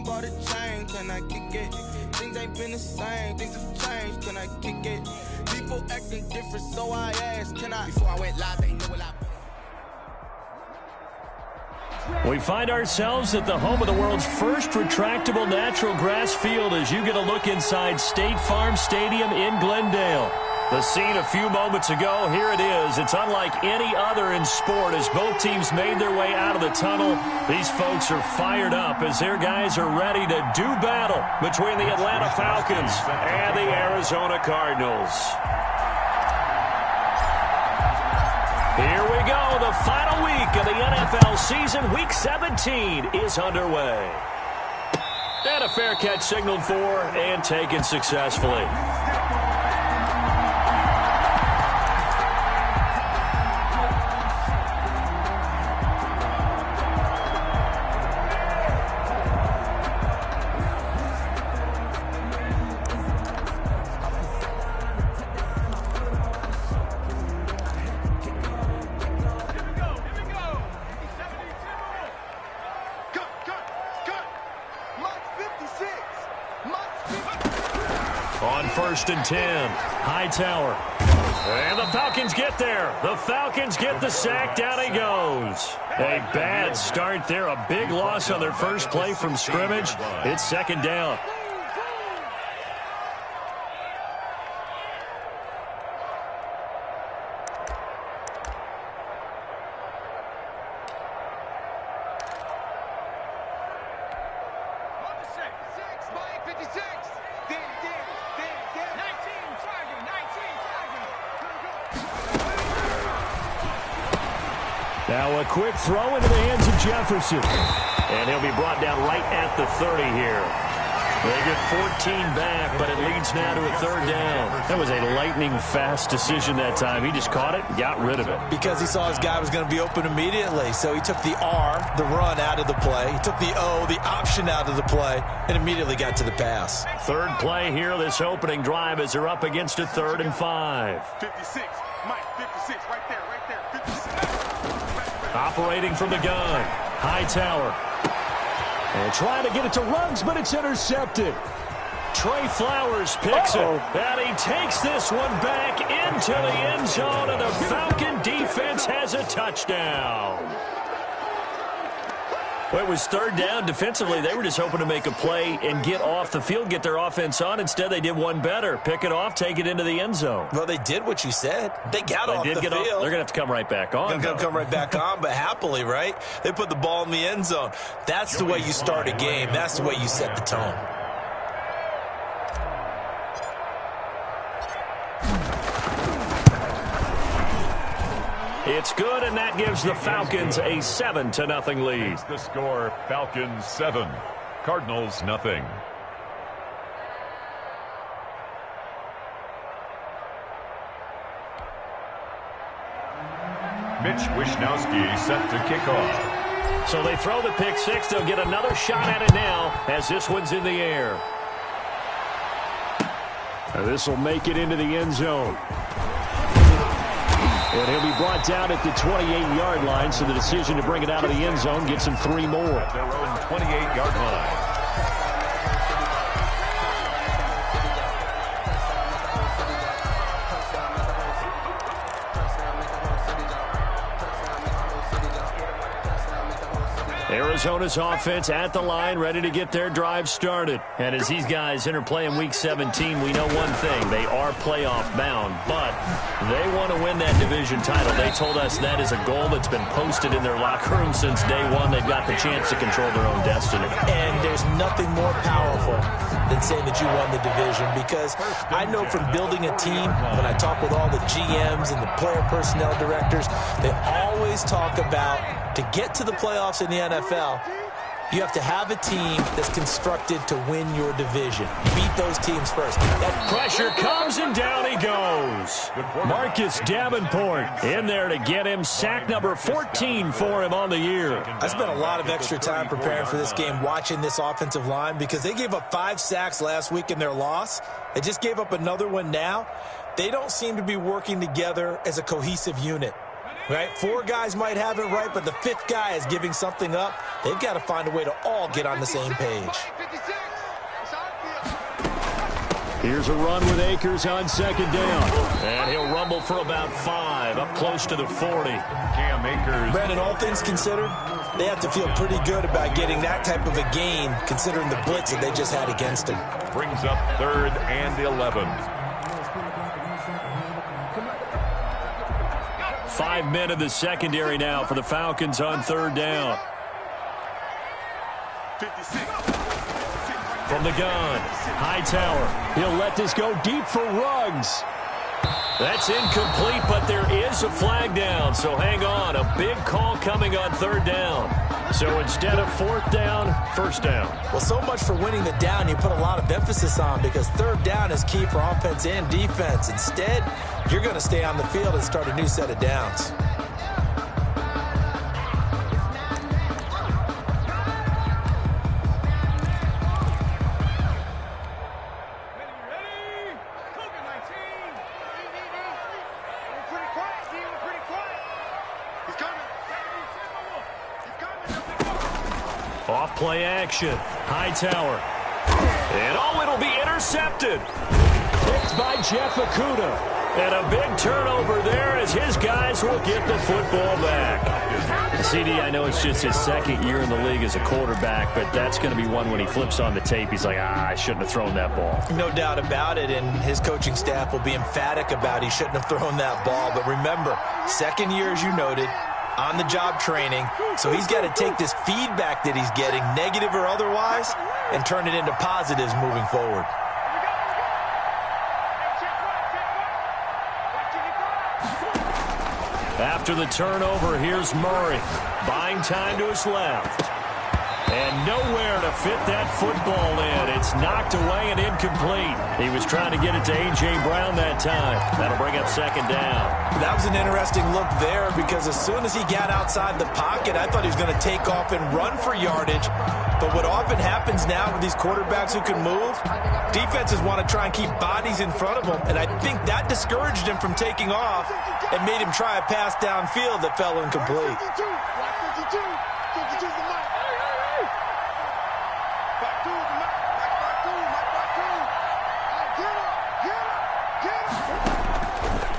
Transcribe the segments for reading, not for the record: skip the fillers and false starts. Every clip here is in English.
bought a chain, can I kick it? Things ain't been the same, things have changed, can I kick it? People acting different, so I asked, can I? Before I went live, they knew what I... We find ourselves at the home of the world's first retractable natural grass field as you get a look inside State Farm Stadium in Glendale. The scene a few moments ago, here it is. It's unlike any other in sport as both teams made their way out of the tunnel. These folks are fired up as their guys are ready to do battle between the Atlanta Falcons and the Arizona Cardinals. Here we go. The final week of the NFL season. Week 17 is underway. And a fair catch signaled for and taken successfully. First and 10. Hightower. And the Falcons get there. The Falcons get the sack. Down he goes. A bad start there. A big loss on their first play from scrimmage. It's second down. Now a quick throw into the hands of Jefferson. And he'll be brought down right at the 30 here. They get 14 back, but it leads now to a third down. That was a lightning-fast decision that time. He just caught it and got rid of it. Because he saw his guy was going to be open immediately. So he took the R, the run, out of the play. He took the O, the option, out of the play, and immediately got to the pass. Third play here, this opening drive, as they're up against a 3rd and 5. 56, Mike, 56, right there, 56. Operating from the gun, Hightower. And trying to get it to Ruggs, but it's intercepted. Trey Flowers picks it. And he takes this one back into the end zone, and the Falcon defense has a touchdown. Well, it was third down. Defensively, they were just hoping to make a play and get off the field, get their offense on. Instead, they did one better. Pick it off, take it into the end zone. Well, they did what you said. They got off the field. They're going to have to come right back on. Come right back on, but happily, right? They put the ball in the end zone. That's the way you start a game. That's the way you set the tone. It's good, and that gives the Falcons a 7-0 lead. The score, Falcons 7, Cardinals nothing. Mitch Wishnowsky set to kick off. So they throw the pick six. They'll get another shot at it now as this one's in the air. This will make it into the end zone. And he'll be brought down at the 28-yard line, so the decision to bring it out of the end zone gets him 3 more. At their own 28-yard line. Arizona's offense at the line, ready to get their drive started. And as these guys interplay in Week 17, we know one thing. They are playoff bound, but they want to win that division title. They told us that is a goal that's been posted in their locker room since day one. They've got the chance to control their own destiny. And there's nothing more powerful than saying that you won the division, because I know from building a team, when I talk with all the GMs and the player personnel directors, they always talk about, to get to the playoffs in the NFL, you have to have a team that's constructed to win your division. Beat those teams first. That pressure comes, and down he goes. Marcus Davenport in there to get him sack number 14 for him on the year. I spent a lot of extra time preparing for this game, watching this offensive line, because they gave up 5 sacks last week in their loss. They just gave up another one now. They don't seem to be working together as a cohesive unit. Right? 4 guys might have it right, but the 5th guy is giving something up. They've got to find a way to all get on the same page. Here's a run with Akers on 2nd down. And he'll rumble for about 5, up close to the 40. Cam Akers. Brandon, all things considered, they have to feel pretty good about getting that type of a gain, considering the blitz that they just had against them. Brings up 3rd and 11. 5 men in the secondary now for the Falcons on 3rd down. 56. From the gun, Hightower. He'll let this go deep for Ruggs. That's incomplete, but there is a flag down, so hang on. A big call coming on 3rd down. So instead of 4th down, 1st down. Well, so much for winning the down you put a lot of emphasis on, because 3rd down is key for offense and defense. Instead, you're going to stay on the field and start a new set of downs. Off play action. Hightower. And it'll be intercepted. Picked by Jeff Okudah. And a big turnover there as his guys will get the football back. CD, I know it's just his 2nd year in the league as a quarterback, but that's going to be one when he flips on the tape. He's like, I shouldn't have thrown that ball. No doubt about it, and his coaching staff will be emphatic about he shouldn't have thrown that ball. But remember, 2nd year, as you noted, on-the-job training, so he's got to take this feedback that he's getting, negative or otherwise, and turn it into positives moving forward. After the turnover, here's Murray. Buying time to his left. And nowhere to fit that football in. It's knocked away and incomplete. He was trying to get it to A.J. Brown that time. That'll bring up 2nd down. That was an interesting look there, because as soon as he got outside the pocket, I thought he was going to take off and run for yardage. But what often happens now with these quarterbacks who can move, defenses want to try and keep bodies in front of them, and I think that discouraged him from taking off and made him try a pass downfield that fell incomplete.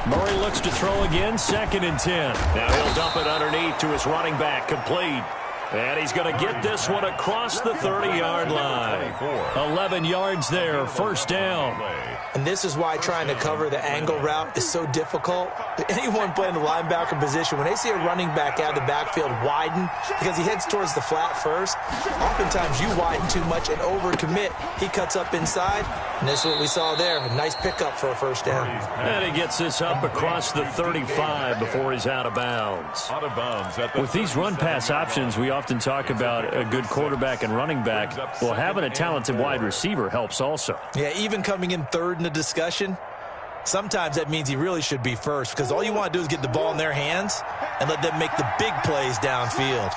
Murray looks to throw again, 2nd and 10. Now he'll dump it underneath to his running back, complete. And he's going to get this one across the 30-yard line. 11 yards there, 1st down. And this is why trying to cover the angle route is so difficult. Anyone playing the linebacker position, when they see a running back out of the backfield widen, because he heads towards the flat first, oftentimes you widen too much and overcommit. He cuts up inside, and this is what we saw there. A nice pickup for a 1st down. And he gets this up across the 35 before he's out of bounds. Out of bounds. With these run-pass options, we often talk about a good quarterback and running back. Well, having a talented wide receiver helps also. Yeah, even coming in 3rd in the discussion, sometimes that means he really should be 1st, because all you want to do is get the ball in their hands and let them make the big plays downfield.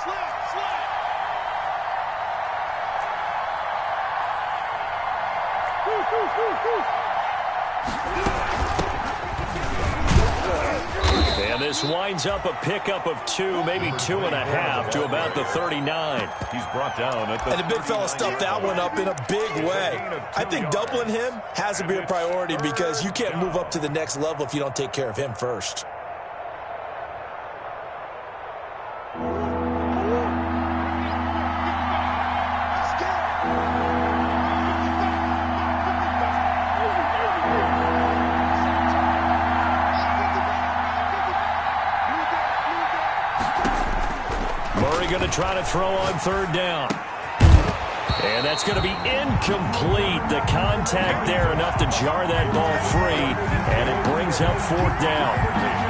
And this winds up a pickup of 2, maybe 2.5 to about the 39. He's brought down at the... And the big fella stuffed that one up in a big way. I think doubling him has to be a priority, because you can't move up to the next level if you don't take care of him first. Going to try to throw on 3rd down. And that's going to be incomplete. The contact there enough to jar that ball free, and it brings up 4th down.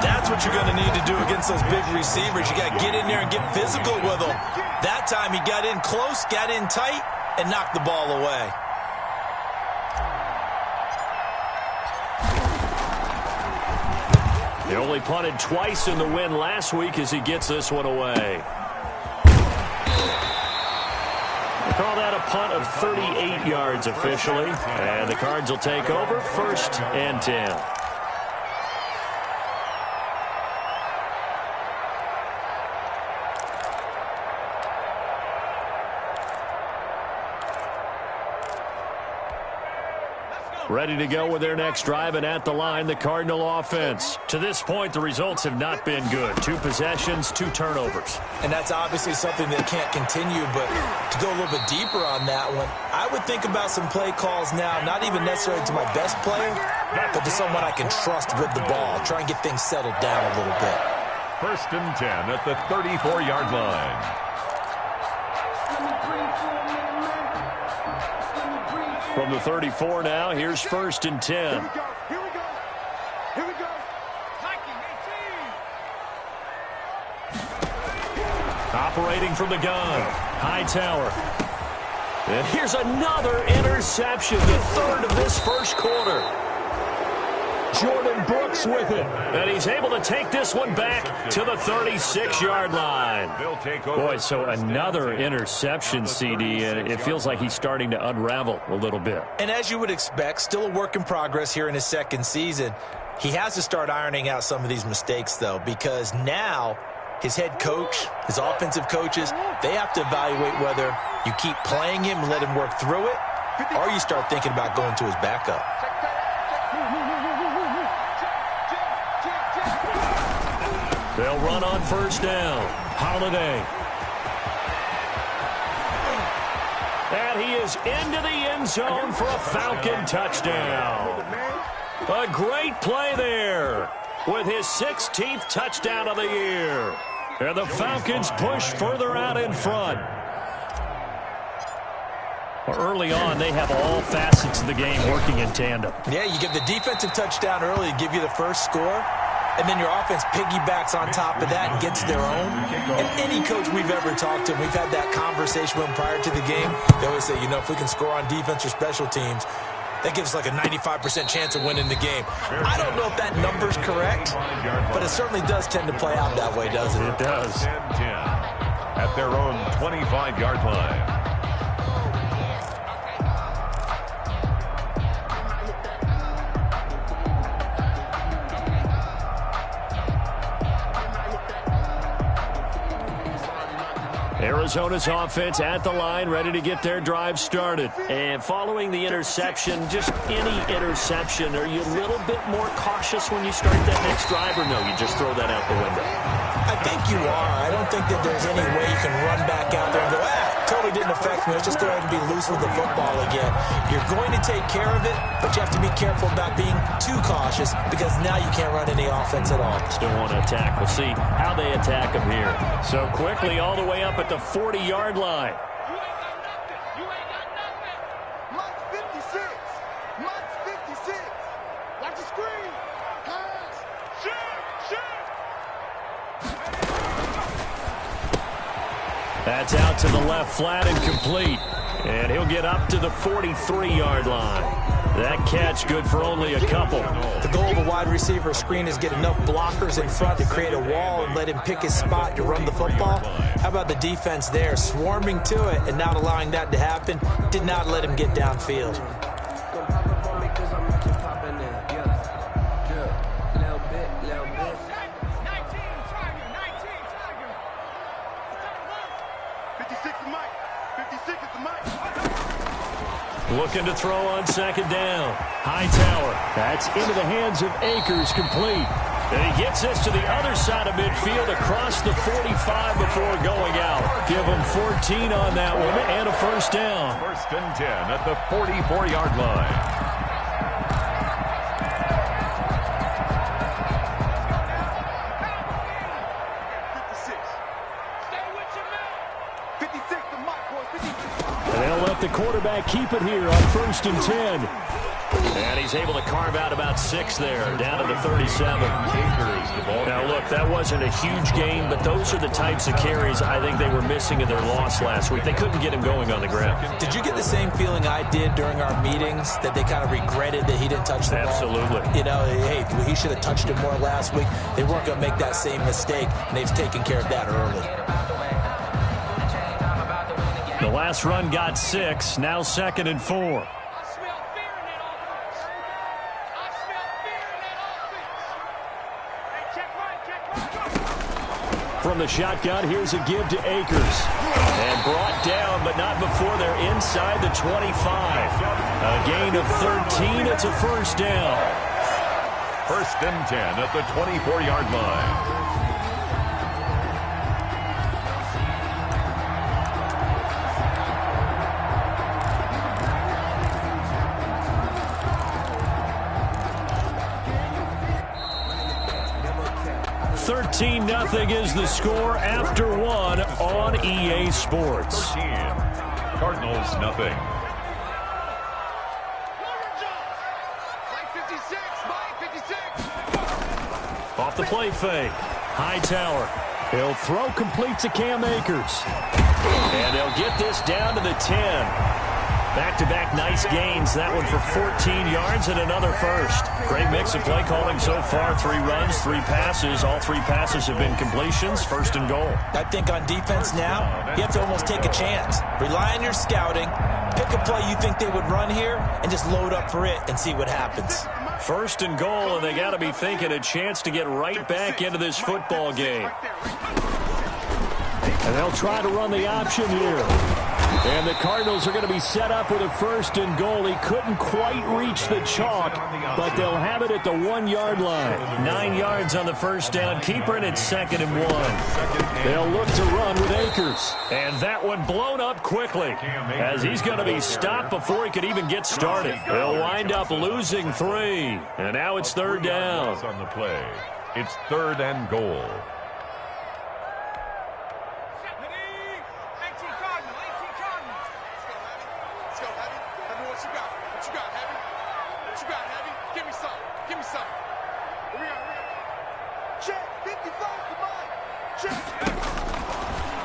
That's what you're going to need to do against those big receivers. You got to get in there and get physical with them. That time he got in close, got in tight, and knocked the ball away. He only punted twice in the win last week as he gets this one away. Call that a punt of 38 yards officially. And the Cards will take over, 1st and 10. ready to go with their next drive, and at the line, the Cardinal offense. To this point, the results have not been good. 2 possessions, 2 turnovers. And that's obviously something that can't continue, but to go a little bit deeper on that one, I would think about some play calls now, not even necessarily to my best player, but to someone I can trust with the ball. Try and get things settled down a little bit. 1st and 10 at the 34-yard line. From the 34 now, here's 1st and 10. Here we go. Here we go. Here we go. Operating from the gun, Hightower. And here's another interception, the 3rd of this first quarter. Jordan Brooks with it. And he's able to take this one back to the 36-yard line. Boy, so another interception, CD, and it feels like he's starting to unravel a little bit. And as you would expect, still a work in progress here in his 2nd season. He has to start ironing out some of these mistakes, though, because now his head coach, his offensive coaches, they have to evaluate whether you keep playing him and let him work through it, or you start thinking about going to his backup. They'll run on 1st down. Holiday. And he is into the end zone for a Falcon touchdown. A great play there with his 16th touchdown of the year. And the Falcons push further out in front. Early on, they have all facets of the game working in tandem. Yeah, you give the defensive touchdown early to give you the first score, and then your offense piggybacks on top of that and gets their own. And any coach we've ever talked to, we've had that conversation with them prior to the game, they always say, you know, if we can score on defense or special teams, that gives us like a 95% chance of winning the game. I don't know if that number's correct, but it certainly does tend to play out that way, doesn't it? It does. 10-10 at their own 25-yard line. Arizona's offense at the line, ready to get their drive started. And following the interception, just any interception, are you a little bit more cautious when you start that next drive, or no, you just throw that out the window? I think you are. I don't think that there's any way you can run back out there and go, totally didn't affect me. Let's just go ahead and be loose with the football again. You're going to take care of it, but you have to be careful about being too cautious because now you can't run any offense at all. Still want to attack. We'll see how they attack them here. So quickly all the way up at the 40-yard line. You ain't got nothing. You ain't got nothing. Mike's 56. Mike's 56. Watch the screen. Pass. Shoot. That's out to the left, flat and complete. And he'll get up to the 43-yard line. That catch good for only a couple. The goal of a wide receiver screen is get enough blockers in front to create a wall and let him pick his spot to run the football. How about the defense there, swarming to it and not allowing that to happen? Did not let him get downfield. Looking to throw on 2nd down. Hightower. That's into the hands of Akers, complete. And he gets this to the other side of midfield across the 45 before going out. Give him 14 on that one and a 1st down. 1st and 10 at the 44-yard line. The quarterback keep it here on 1st and 10. And he's able to carve out about 6 there, down to the 37. Now, look, that wasn't a huge gain, but those are the types of carries I think they were missing in their loss last week. They couldn't get him going on the ground. Did you get the same feeling I did during our meetings, that they kind of regretted that he didn't touch the ball? Absolutely. You know, hey, he should have touched it more last week. They weren't going to make that same mistake, and they've taken care of that early. The last run got 6, now 2nd and 4. From the shotgun, here's a give to Akers. And brought down, but not before they're inside the 25. A gain of 13. It's a first down. First and 10 at the 24-yard line. Nothing is the score after one on EA Sports. 13. Cardinals nothing. Off the play fake. Hightower. He'll throw complete to Cam Akers. And they'll get this down to the 10. Back-to-back nice gains. That one for 14 yards and another first. Great mix of play calling so far. 3 runs, 3 passes. All 3 passes have been completions. First and goal. I think on defense now, you have to almost take a chance. Rely on your scouting. Pick a play you think they would run here and just load up for it and see what happens. First and goal, and they got to be thinking a chance to get right back into this football game. And they'll try to run the option here. And the Cardinals are going to be set up with a first and goal. He couldn't quite reach the chalk, but they'll have it at the 1-yard line. 9 yards on the first down. Keeper, and it's 2nd and 1. They'll look to run with Akers. And that one blown up quickly as he's going to be stopped before he could even get started. They'll wind up losing 3. And now it's 3rd down. On the play. It's 3rd and goal.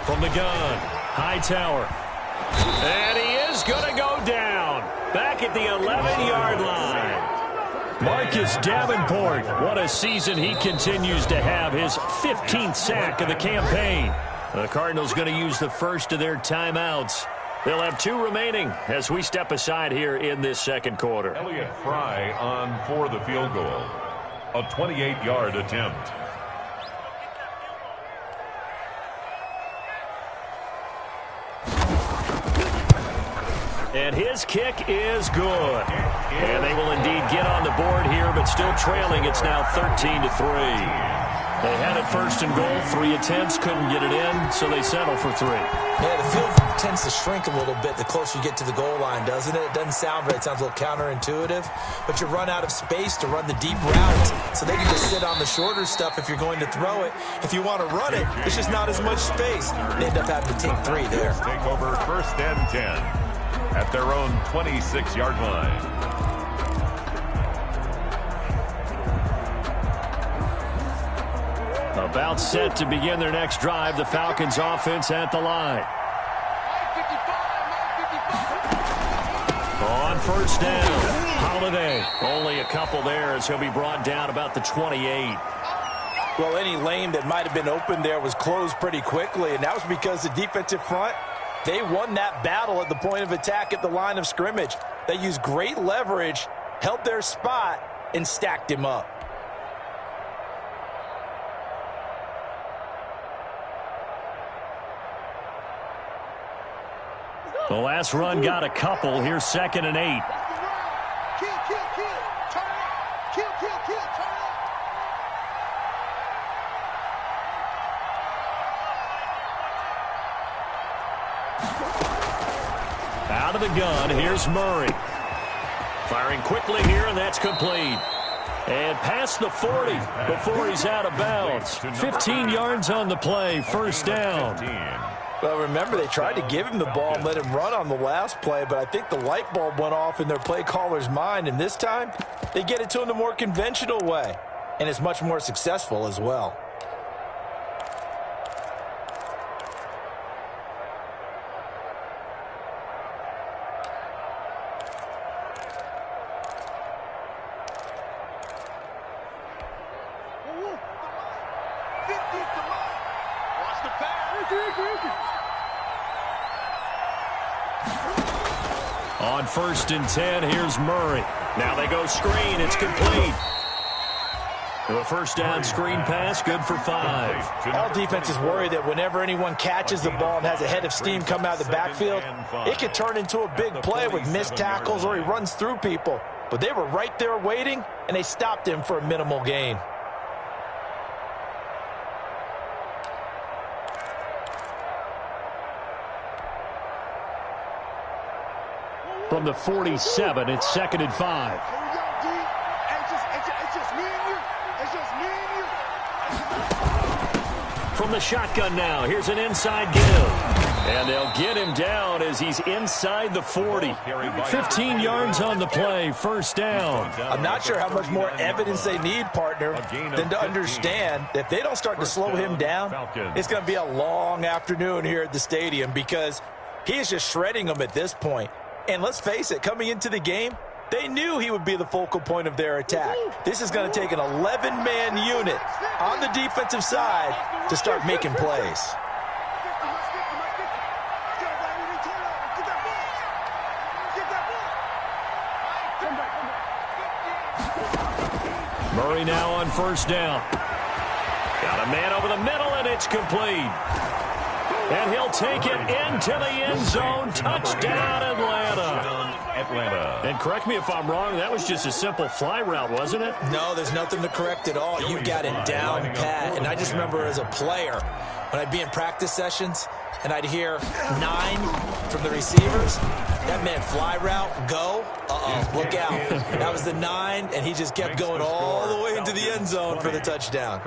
From the gun, Hightower. And he is going to go down. Back at the 11-yard line. Marcus Davenport, what a season he continues to have. His 15th sack of the campaign. The Cardinals going to use the first of their timeouts. They'll have 2 remaining as we step aside here in this second quarter. Elliott Fry on for the field goal. A 28-yard attempt. And his kick is good. And they will indeed get on the board here, but still trailing. It's now 13-3. They had it first and goal. 3 attempts, couldn't get it in, so they settle for 3. Yeah, the field tends to shrink a little bit the closer you get to the goal line, doesn't it? It doesn't sound right. It sounds a little counterintuitive. But you run out of space to run the deep route, so they can just sit on the shorter stuff if you're going to throw it. If you want to run it, there's just not as much space. They end up having to take 3 there. Take over 1st and 10 at their own 26-yard line. About set to begin their next drive. The Falcons offense at the line. On first down, Holiday. Only a couple there as he'll be brought down about the 28. Well, any lane that might have been open there was closed pretty quickly, and that was because the defensive front, they won that battle at the point of attack at the line of scrimmage. They used great leverage, held their spot, and stacked him up. The last run got a couple. Here's 2nd and 8. Out of the gun, here's Murray. Firing quickly here, and that's complete. And past the 40 before he's out of bounds. 15 yards on the play, first down. Well, remember, they tried to give him the ball and let him run on the last play, but I think the light bulb went off in their play caller's mind, and this time they get it to him the more conventional way, and it's much more successful as well. On 1st and 10, here's Murray. Now they go screen. It's complete. A first down screen pass, good for 5. All defenses worry that whenever anyone catches the ball and has a head of steam come out of the backfield, it could turn into a big play with missed tackles or he runs through people. But they were right there waiting, and they stopped him for a minimal gain. From the 47, it's 2nd and 5. From the shotgun now, here's an inside give. And they'll get him down as he's inside the 40. 15 yards on the play, first down. I'm not sure how much more evidence they need, partner, than to understand that if they don't start to slow him down, it's going to be a long afternoon here at the stadium because he is just shredding them at this point. And let's face it, coming into the game, they knew he would be the focal point of their attack. This is going to take an 11-man unit on the defensive side to start making plays. Murray now on first down. Got a man over the middle, and it's complete. And he'll take it into the end zone. Touchdown, Atlanta. And correct me if I'm wrong, that was just a simple fly route, wasn't it? No, there's nothing to correct at all. You got it down pat. And I just remember as a player, when I'd be in practice sessions, and I'd hear 9 from the receivers, that meant fly route, go, look out. That was the 9, and he just kept going all the way into the end zone for the touchdown.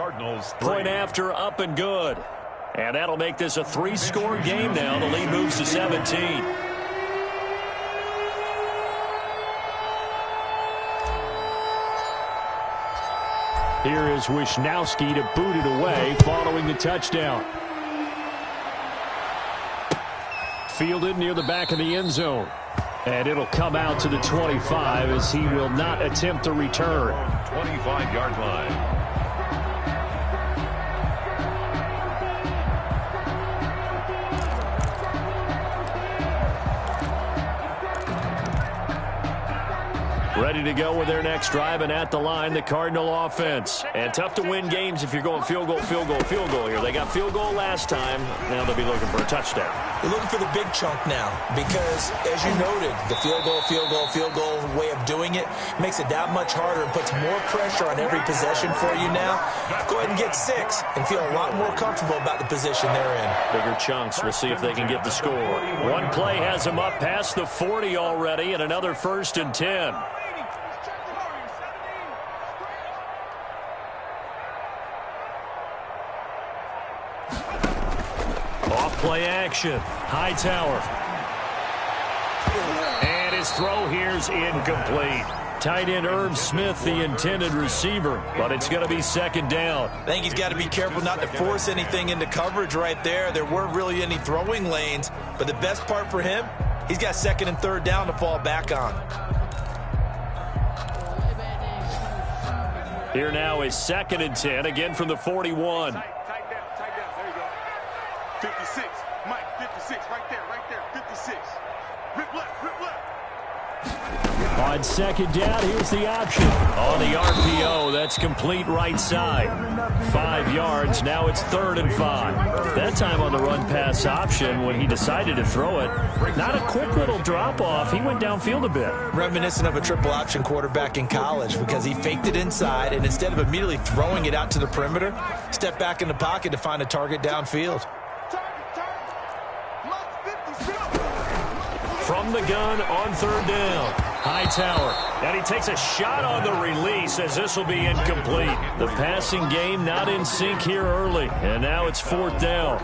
Point after, up and good. And that'll make this a 3-score game now. The lead moves to 17. Here is Wisnowski to boot it away following the touchdown. Fielded near the back of the end zone. And it'll come out to the 25 as he will not attempt to return. 25-yard line. Ready to go with their next drive, and at the line, the Cardinal offense. And tough to win games if you're going field goal, field goal, field goal here. They got field goal last time. Now they'll be looking for a touchdown. They're looking for the big chunk now because, as you noted, the field goal, field goal, field goal way of doing it makes it that much harder and puts more pressure on every possession for you now. Go ahead and get 6 and feel a lot more comfortable about the position they're in. Bigger chunks. We'll see if they can get the score. One play has them up past the 40 already, and another 1st and 10. Off-play action. Hightower. And his throw here's incomplete. Tight end Irv Smith, the intended receiver, but it's going to be 2nd down. I think he's got to be careful not to force anything into coverage right there. There weren't really any throwing lanes, but the best part for him, he's got 2nd and 3rd down to fall back on. Here now is 2nd and 10, again from the 41. Tight down, there you go. 56, Mike, 56, right there, 56. Rip left. On 2nd down, here's the option. On the RPO, that's complete right side. 5 yards, now it's 3rd and 5. That time on the run-pass option when he decided to throw it. Not a quick little drop-off. He went downfield a bit. Reminiscent of a triple option quarterback in college because he faked it inside, and instead of immediately throwing it out to the perimeter, stepped back in the pocket to find a target downfield. From the gun on 3rd down. Hightower. And he takes a shot on the release as this will be incomplete. The passing game not in sync here early. And now it's 4th down.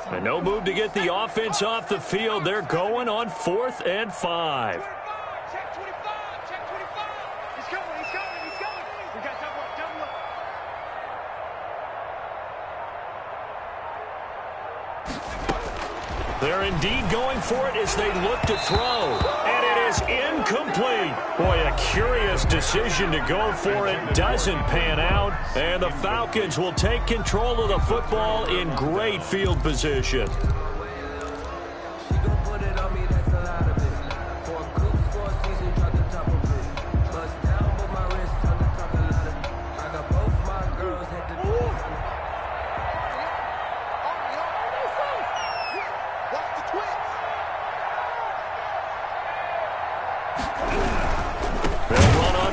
And no move to get the offense off the field. They're going on 4th and 5. Check 25. He's coming. We got double up. They're indeed going for it as they look to throw. And it is incomplete. Boy, a curious decision to go for it. Doesn't pan out. And the Falcons will take control of the football in great field position.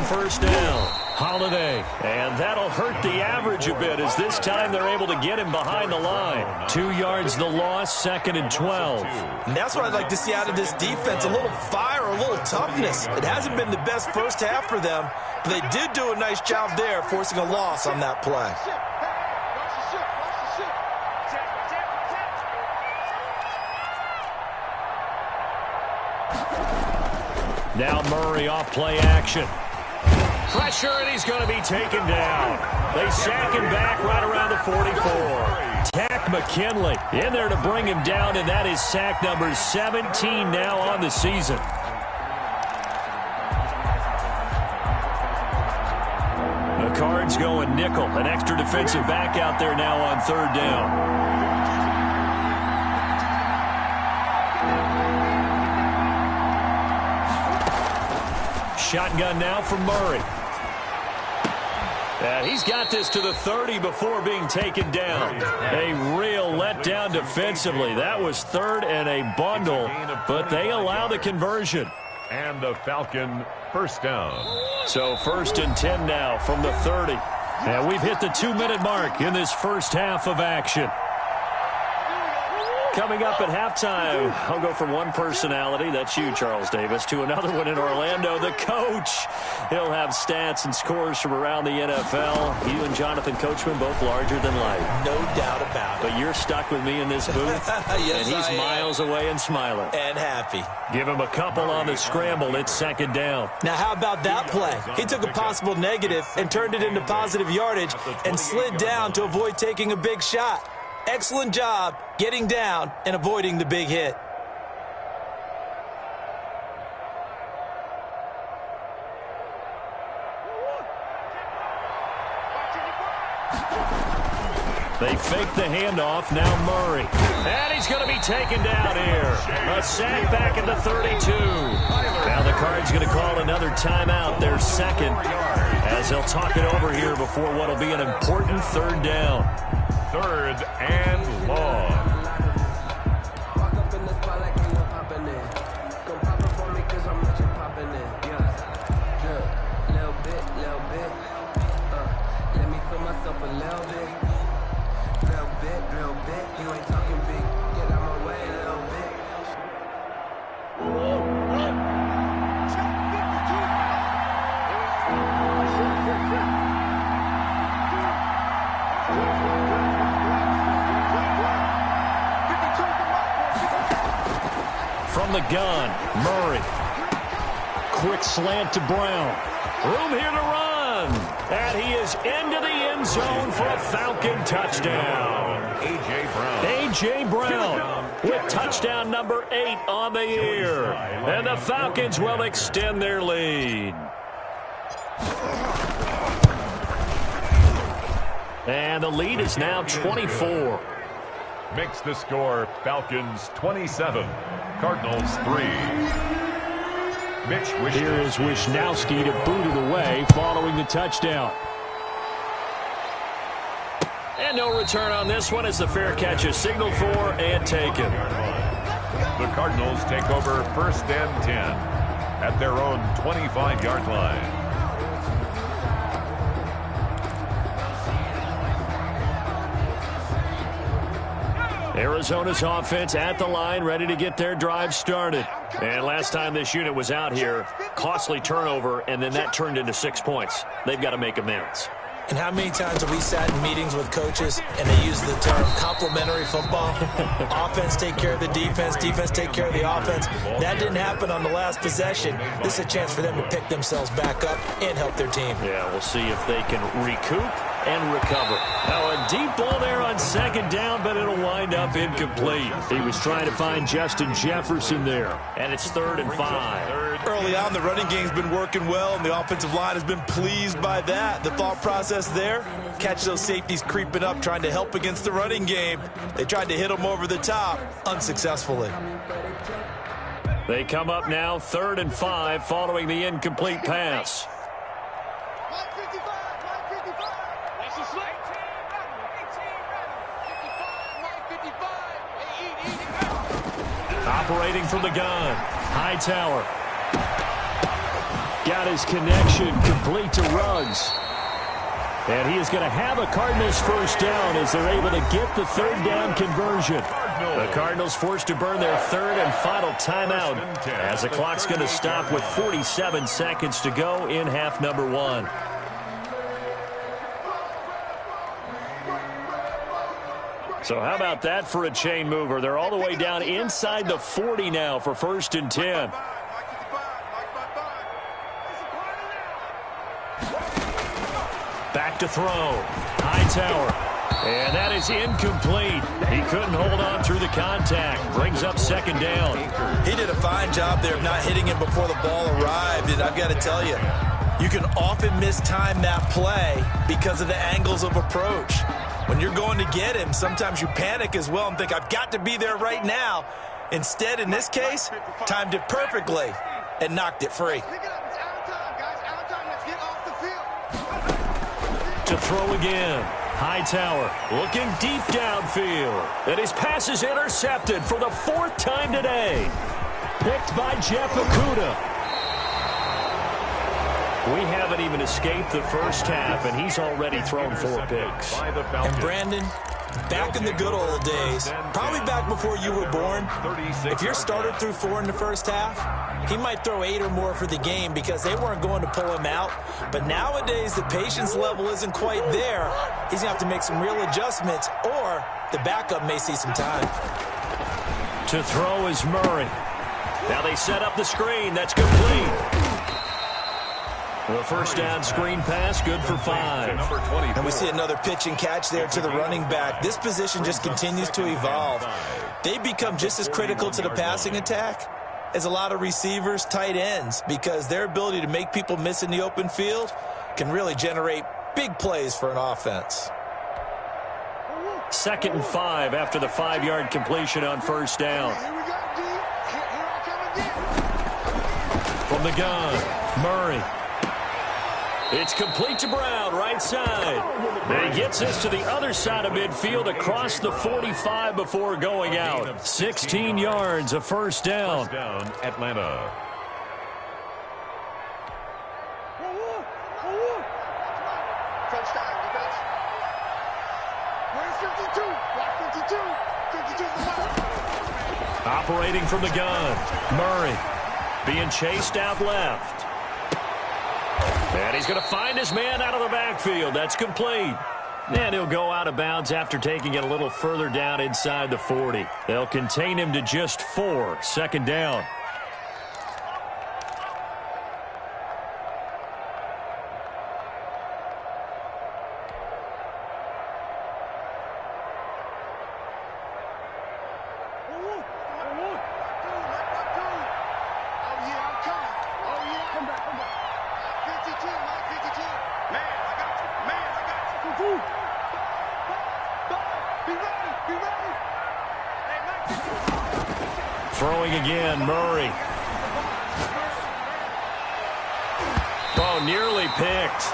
First down, Holiday, and that'll hurt the average a bit as this time they're able to get him behind the line. 2 yards the loss, 2nd and 12. And that's what I'd like to see out of this defense, a little fire, a little toughness. It hasn't been the best first half for them, but they did do a nice job there forcing a loss on that play. Now Murray off play action. Pressure, and he's going to be taken down. They sack him back right around the 44. Tack McKinley in there to bring him down, and that is sack number 17 now on the season. The Cards going nickel. An extra defensive back out there now on 3rd down. Shotgun now from Murray. And he's got this to the 30 before being taken down. A real letdown defensively. That was 3rd and a bundle, but they allow the conversion. And the Falcon first down. So 1st and 10 now from the 30. And we've hit the 2-minute mark in this first half of action. Coming up at halftime, I'll go from one personality, that's you, Charles Davis, to another one in Orlando, the coach. He'll have stats and scores from around the NFL. You and Jonathan Coachman, both larger than life. No doubt about it. But you're stuck with me in this booth, yes, and he's miles away and smiling. And happy. Give him a couple on the scramble. It's 2nd down. Now, how about that play? He took a possible negative and turned it into positive yardage and slid down to avoid taking a big shot. Excellent job getting down and avoiding the big hit. They fake the handoff. Now Murray. And he's going to be taken down here. A sack back at the 32. Now the Cards going to call another timeout, their 2nd, as they'll talk it over here before what will be an important 3rd down. 3rd and long. From the gun, Murray. Quick slant to Brown. Room here to run. And he is into the end zone for a Falcon touchdown. A.J. Brown. A.J. Brown with touchdown number 8 on the year. And the Falcons will extend their lead. And the lead is now 24. Makes the score Falcons 27, Cardinals 3. Mitch Wishnowsky. Here is Wishnowsky to boot it away following the touchdown. And no return on this one as the fair catch is signaled for and taken. The Cardinals take over 1st and 10 at their own 25-yard line. Arizona's offense at the line, ready to get their drive started. And last time this unit was out here, costly turnover, and then that turned into 6 points. They've got to make amends. And how many times have we sat in meetings with coaches and they use the term complementary football? Offense take care of the defense, defense take care of the offense. That didn't happen on the last possession. This is a chance for them to pick themselves back up and help their team. Yeah, we'll see if they can recoup and recover. Now a deep ball there on second down, but it'll wind up incomplete. He was trying to find Justin Jefferson there, and it's 3rd and 5. Early on, the running game's been working well, and the offensive line has been pleased by that. The thought process there, catch those safeties creeping up, trying to help against the running game. They tried to hit them over the top, unsuccessfully. They come up now 3rd and 5 following the incomplete pass. Operating from the gun, Hightower. Got his connection complete to Ruggs. And he is going to have a Cardinals first down as they're able to get the 3rd down conversion. The Cardinals forced to burn their 3rd and final timeout as the clock's going to stop with 47 seconds to go in half number 1. So how about that for a chain mover? They're all the way down inside the 40 now for 1st and 10. Back to throw. Hightower. And that is incomplete. He couldn't hold on through the contact. Brings up 2nd down. He did a fine job there of not hitting him before the ball arrived. And I've got to tell you, you can often mistime that play because of the angles of approach. When you're going to get him, sometimes you panic as well and think, I've got to be there right now. Instead, in this case, timed it perfectly and knocked it free. To throw again. Hightower looking deep downfield. And his pass is intercepted for the 4th time today. Picked by Jeff Okudah. We haven't even escaped the first half, and he's already thrown 4 picks. And Brandon, back in the good old days, probably back before you were born, if your starter threw 4 in the first half, he might throw 8 or more for the game because they weren't going to pull him out. But nowadays, the patience level isn't quite there. He's going to have to make some real adjustments, or the backup may see some time. To throw is Murray. Now they set up the screen. That's complete. The first down screen pass, good for 5. And we see another pitch and catch there to the running back. This position just continues to evolve. They become just as critical to the passing attack as a lot of receivers, tight ends, because their ability to make people miss in the open field can really generate big plays for an offense. 2nd and 5 after the 5-yard completion on 1st down. From the gun, Murray. It's complete to Brown, right side. And he gets us to the other side of midfield across the 45 before going out. 16 yards, a 1st down. Atlanta. Operating from the gun, Murray being chased out left. And he's going to find his man out of the backfield. That's complete. And he'll go out of bounds after taking it a little further down inside the 40. They'll contain him to just 4. 2nd down. Throwing again, Murray. Oh, nearly picked.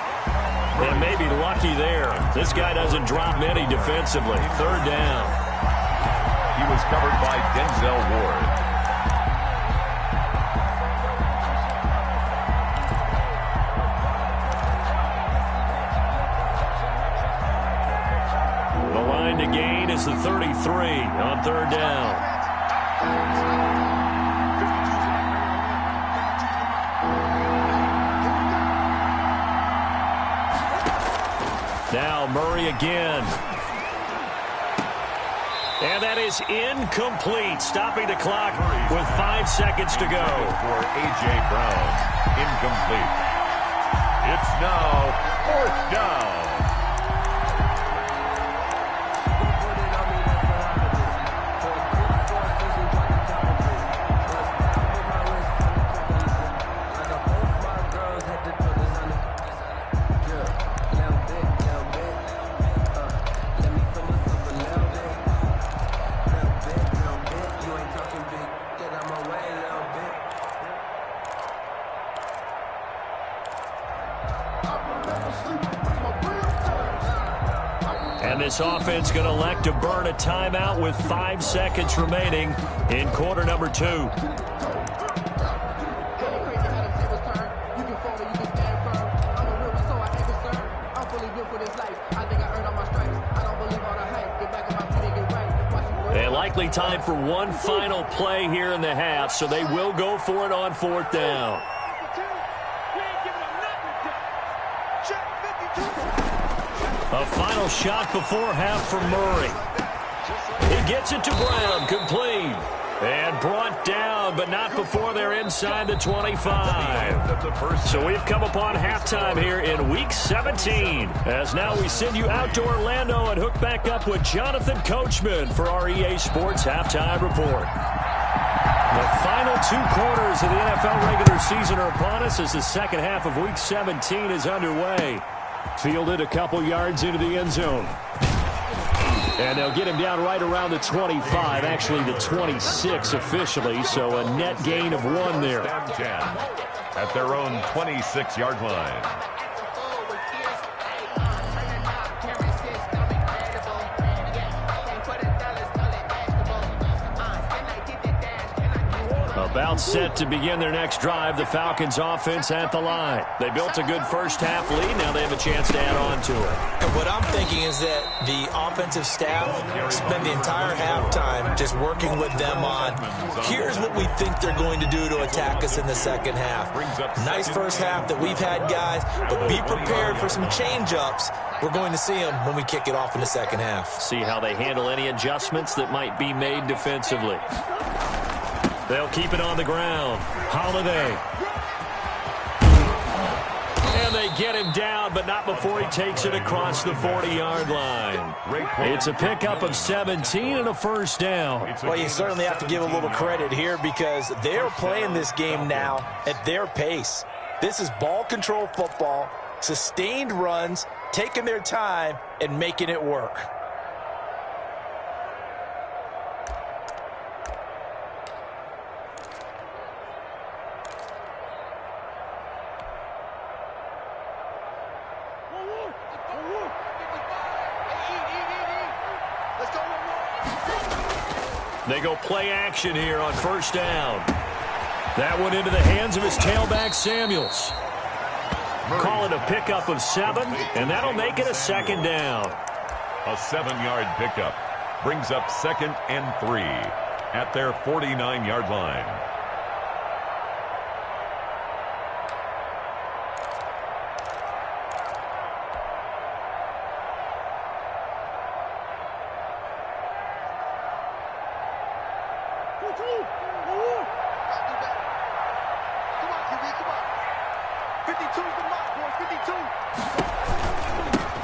And maybe lucky there. This guy doesn't drop many defensively. 3rd down. He was covered by Denzel Ward. The line to gain is the 33 on 3rd down. Now Murray again. And that is incomplete, stopping the clock with 5 seconds to go. For A.J. Brown, incomplete. It's now 4th down. this offense going to elect to burn a timeout with 5 seconds remaining in quarter number 2. And likely time for one final play here in the half, so they will go for it on 4th down. A final shot before half for Murray. He gets it to Brown, complete. And brought down, but not before they're inside the 25. So we've come upon halftime here in Week 17. As now we send you out to Orlando and hook back up with Jonathan Coachman for our EA Sports Halftime Report. The final 2 quarters of the NFL regular season are upon us as the second half of Week 17 is underway. Fielded a couple yards into the end zone. And they'll get him down right around the 25, actually the 26 officially, so a net gain of 1 there. At their own 26-yard line. About set to begin their next drive, the Falcons offense at the line. They built a good first half lead. Now they have a chance to add on to it. And what I'm thinking is that the offensive staff spend the entire halftime just working with them on, here's what we think they're going to do to attack us in the second half. Nice first half that we've had, guys, but be prepared for some change-ups. We're going to see them when we kick it off in the second half. See how they handle any adjustments that might be made defensively. They'll keep it on the ground. Holiday. And they get him down, but not before he takes it across the 40-yard line. It's a pickup of 17 and a first down. Well, you certainly have to give a little credit here because they're playing this game now at their pace. This is ball control football, sustained runs, taking their time, and making it work. They go play action here on first down. That one into the hands of his tailback, Samuels. Call it a pickup of 7, and that'll make it a second down. A 7-yard pickup brings up 2nd and 3 at their 49-yard line.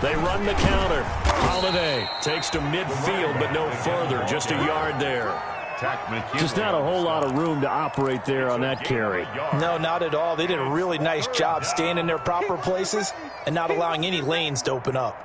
They run the counter. Holiday takes to midfield, but no further. Just a yard there. Just not a whole lot of room to operate there on that carry. No, not at all. They did a really nice job staying in their proper places and not allowing any lanes to open up.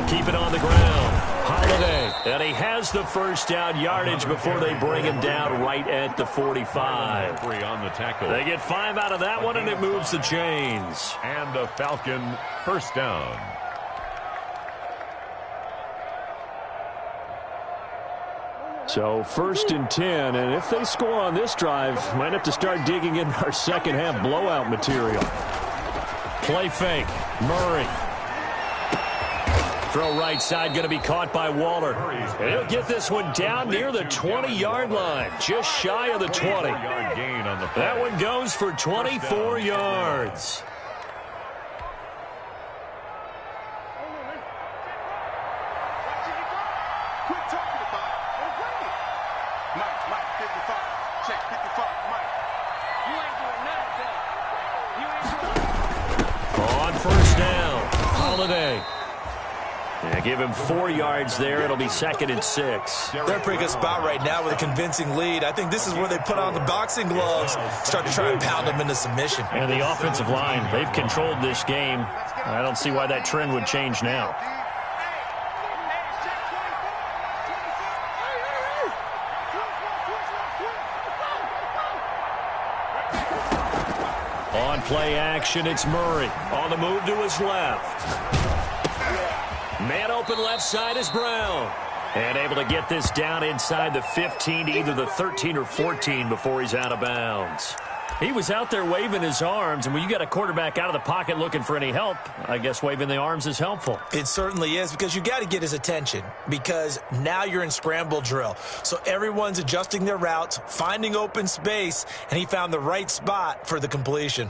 Keep it on the ground. Holiday. And he has the first down yardage before they bring him down right at the 45. On the tackle. They get 5 out of that one, and it moves the chains. And a Falcon first down. So 1st and 10, and if they score on this drive, might have to start digging in our second half blowout material. Play fake. Murray. Throw right side, going to be caught by Waller. And he'll get this one down near the 20-yard line, just shy of the 20. That one goes for 24 yards. On first down, Holiday. Yeah, give him 4 yards there. It'll be 2nd and 6. They're in a pretty good spot right now with a convincing lead. I think this is where they put on the boxing gloves, start to try and pound them into submission. And the offensive line, they've controlled this game. I don't see why that trend would change now. On play action, it's Murray. On the move to his left. Man open left side is Brown. And able to get this down inside the 15 to either the 13 or 14 before he's out of bounds. He was out there waving his arms, and when you got a quarterback out of the pocket looking for any help, I guess waving the arms is helpful. It certainly is, because you got to get his attention, because now you're in scramble drill. So everyone's adjusting their routes, finding open space, and he found the right spot for the completion.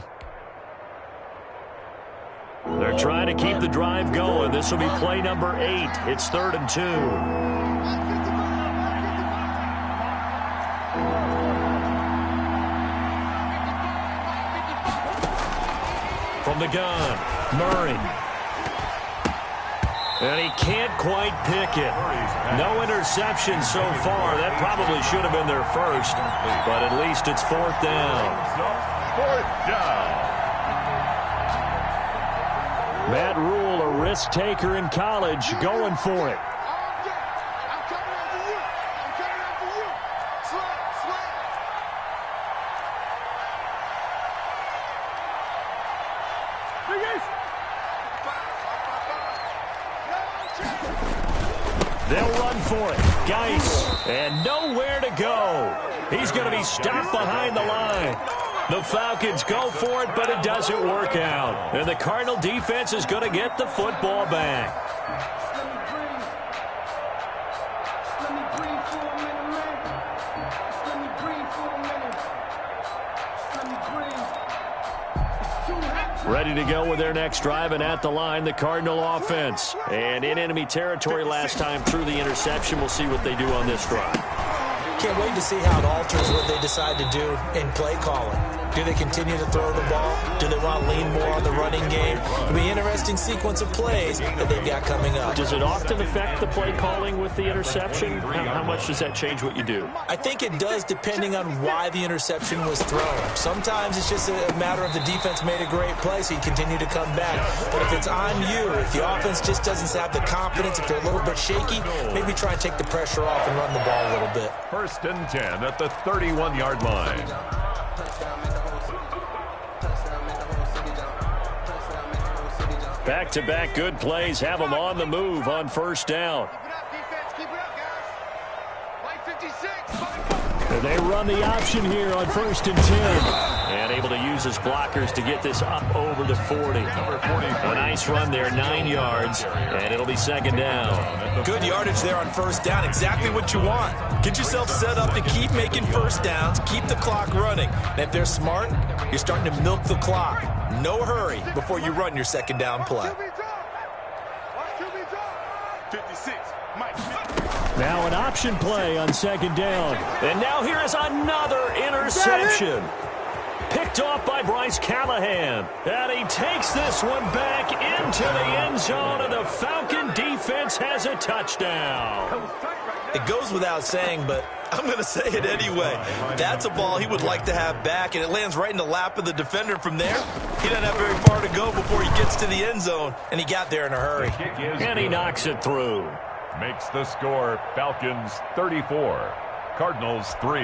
They're trying to keep the drive going. This will be play number 8. It's 3rd and 2. From the gun, Murray. And he can't quite pick it. No interception so far. That probably should have been their first, but at least it's 4th down. 4th down. Matt Rule, a risk taker in college, going for it. I'm coming after you. I'm coming after you. Slap. They'll run for it. Geis, and nowhere to go. He's going to be stopped behind the line. The Falcons go for it, but it doesn't work out. And the Cardinal defense is going to get the football back. Ready to go with their next drive, and at the line, the Cardinal offense. And in enemy territory last time through the interception. We'll see what they do on this drive. Can't wait to see how it alters what they decide to do in play calling. Do they continue to throw the ball? Do they want to lean more on the running game? It'll be an interesting sequence of plays that they've got coming up. Does it often affect the play calling with the interception? How much does that change what you do? I think it does, depending on why the interception was thrown. Sometimes it's just a matter of the defense made a great play, so you continue to come back. But if it's on you, if the offense just doesn't have the confidence, if they're a little bit shaky, maybe try and take the pressure off and run the ball a little bit. 1st and 10 at the 31-yard line. Back-to-back good plays have them on the move on 1st down. Keep it up, guys. Play 56. And they run the option here on 1st and 10. And able to use his blockers to get this up over the 40. A nice run there, 9 yards, and it'll be 2nd down. Good yardage there on 1st down. Exactly what you want. Get yourself set up to keep making 1st downs, keep the clock running. And if they're smart, you're starting to milk the clock. No hurry before you run your 2nd down play. 56. Mike. Now an option play on 2nd down. And now here is another interception. Picked off by Bryce Callahan. And he takes this one back into the end zone, and the Falcon defense has a touchdown. It goes without saying, but I'm going to say it anyway. That's a ball he would like to have back, and it lands right in the lap of the defender from there. He doesn't have very far to go before he gets to the end zone, and he got there in a hurry. And he knocks it through. Makes the score Falcons 34, Cardinals 3.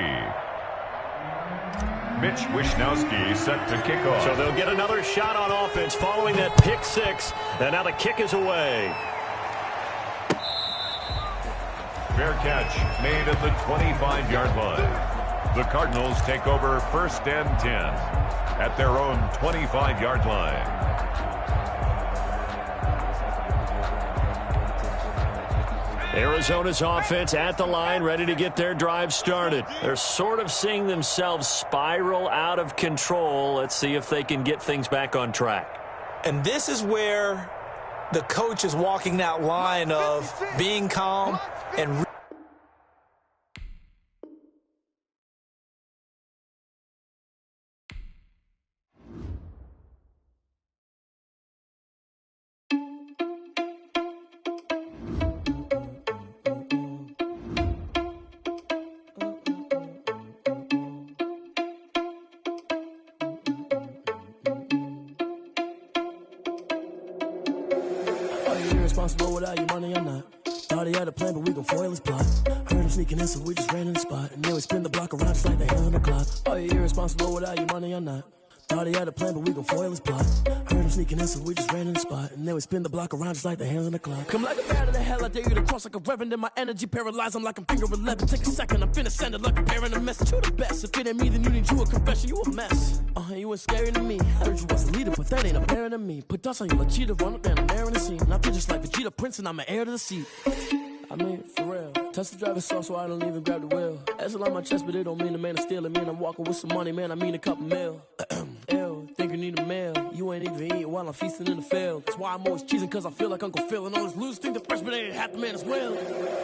Mitch Wishnowsky set to kick off. So they'll get another shot on offense following that pick 6, and now the kick is away. Fair catch made at the 25-yard line. The Cardinals take over 1st and 10 at their own 25-yard line. Arizona's offense at the line, ready to get their drive started. They're sort of seeing themselves spiral out of control. Let's see if they can get things back on track. And this is where the coach is walking that line of being calm and irresponsible without your money or not. Thought he had a plan, but we gon' foil his plot. Heard him sneaking in, so we just ran in the spot. And then we spin the block around just like the hell in the clock. Are you irresponsible without your money or not? Thought he had a plan, but we gon' foil his plot. Heard him sneaking in, so we just ran in the spot. And then we spin the block around just like the hands on the clock. Come like a bat of the hell, I dare you to cross like a reverend. And my energy paralyzed, I'm like I'm finger 11. Take a second, I'm finna send it like a parent a message. You the best, if it ain't me, then you need you a confession. You a mess, you ain't scary to me. Heard you was a leader, but that ain't apparent to me. Put dust on you like cheetah, run up and I'm there in the scene. And I feel just like Vegeta Prince, and I'm an heir to the seat. I mean, for real. Touch the driver's soft, so I don't even grab the wheel. That's on my chest, but it don't mean the man is stealing. Man, I'm walking with some money, man, I mean a couple mil. Ew, think you need a meal. You ain't even eating while I'm feasting in the field. That's why I'm always cheesing, cause I feel like Uncle Phil. And all those losers think the freshman ain't half the man as well.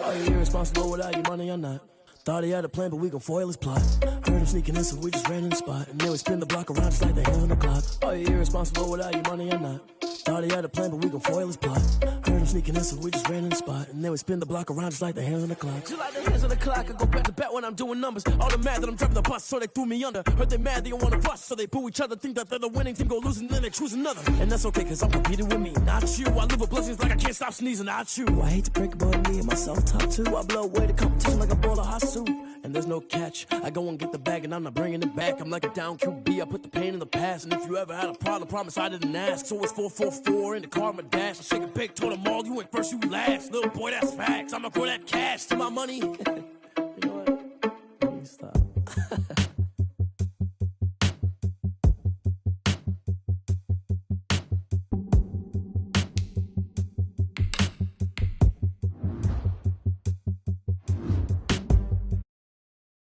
Are you irresponsible without your money or not? Thought he had a plan, but we gon' foil his plot. Heard him sneaking in, so we just ran in the spot. And then we spin the block around just like the hands on the clock. Are you irresponsible without your money or not? Thought he had a plan, but we gon' foil his plot. Heard him sneaking in, so we just ran in the spot. And then we spin the block around just like the hands on the clock. Just like the hands on the clock, I go back to back when I'm doing numbers. All the mad that I'm driving the bus, so they threw me under. Heard they mad, they don't wanna bust, so they boo each other. Think that they're the winning team, go losing, then they choose another. And that's okay, cause I'm competing with me, not you. I live with blessings like I can't stop sneezing, not you. I hate to break about me and my self-talk too. I blow away the competition like a bowl of hot soup. And there's no catch, I go and get the bag and I'm not bringing it back. I'm like a down QB, I put the pain in the past. And if you ever had a problem, promise I didn't ask. So it's 444 in the car, my dash. I shake a big, told them all, you went first, you last. Little boy, that's facts, I'ma grow that cash to my money.